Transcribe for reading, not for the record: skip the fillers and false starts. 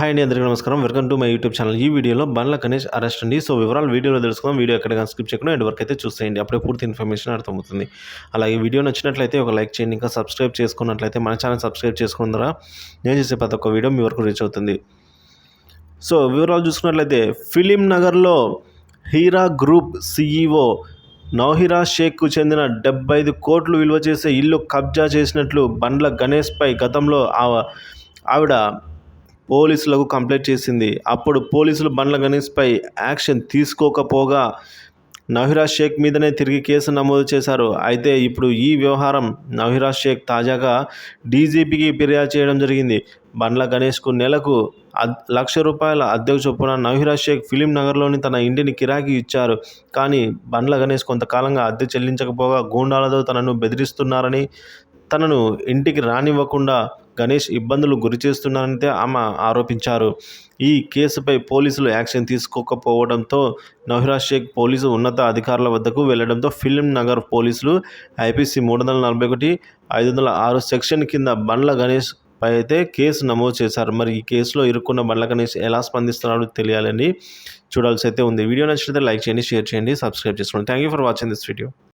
Hi అండి, అందరికీ నమస్కారం. Welcome to my YouTube channel. ఈ వీడియోలో బండ్ల గణేష్ అరెస్ట్ అండి. సో వివరాలు వీడియోలో తెలుసుకుందాం. వీడియో ఎక్కడికైనా స్కిప్ చేయకుండా ఎండ్ వరకు అయితే చూసేయండి. అప్పుడే పూర్తి ఇన్ఫర్మేషన్ అర్థమవుతుంది. అలాగే వీడియో నచ్చినట్లయితే ఒక లైక్ చేయండి. ఇంకా సబ్స్క్రైబ్ చేసుకున్నట్లయితే మన ఛానల్ సబ్స్క్రైబ్ చేసుకున్న ద్వారా నేను చేసే ప్రతి ఒక్క వీడియో మీ వరకు రీచ్ అవుతుంది. సో వివరాలు చూసుకున్నట్లయితే ఫిలిం నగర్లో హీరా గ్రూప్ CEO నౌహిరా షేక్కు చెందిన 75 కోట్లు విలువ చేసే ఇల్లు కబ్జా చేసినట్లు బండ్ల గణేష్పై గతంలో ఆవిడ పోలీసులకు కంప్లైంట్ చేసింది. అప్పుడు పోలీసులు బండ్ల గణేష్పై యాక్షన్ తీసుకోకపోగా నౌహిరా షేక్ మీదనే తిరిగి కేసు నమోదు చేశారు. అయితే ఇప్పుడు ఈ వ్యవహారం నౌహిరా షేక్ తాజాగా డీజీపీకి ఫిర్యాదు చేయడం జరిగింది. బండ్ల గణేష్కు నెలకు ₹1,00,000 అద్దెకు చొప్పున నౌహిరా షేక్ ఫిలిం నగర్లోని తన ఇంటిని కిరాయికి ఇచ్చారు. కానీ బండ్ల గణేష్ కొంతకాలంగా అద్దె చెల్లించకపోగా గూండాలతో తనను బెదిరిస్తున్నారని, తనను ఇంటికి రానివ్వకుండా గణేష్ ఇబ్బందులు గురిచేస్తున్నారని ఆమె ఆరోపించారు. ఈ కేసుపై పోలీసులు యాక్షన్ తీసుకోకపోవడంతో నౌహిరా షేక్ పోలీసు ఉన్నత అధికారుల వద్దకు వెళ్లడంతో ఫిలిం నగర్ పోలీసులు IPC 341, 506 సెక్షన్ కింద బండ్ల గణేష్ పై అయితే కేసు నమోదు చేశారు. మరి ఈ కేసులో ఇరుక్కున్న బండ్ల గణేష్ ఎలా స్పందిస్తున్నాడో తెలియాలని చూడాల్సి అయితే ఉంది. వీడియో నచ్చితే లైక్ చేయండి, షేర్ చేయండి, సబ్స్క్రైబ్ చేసుకోండి. Thank you for watching this video.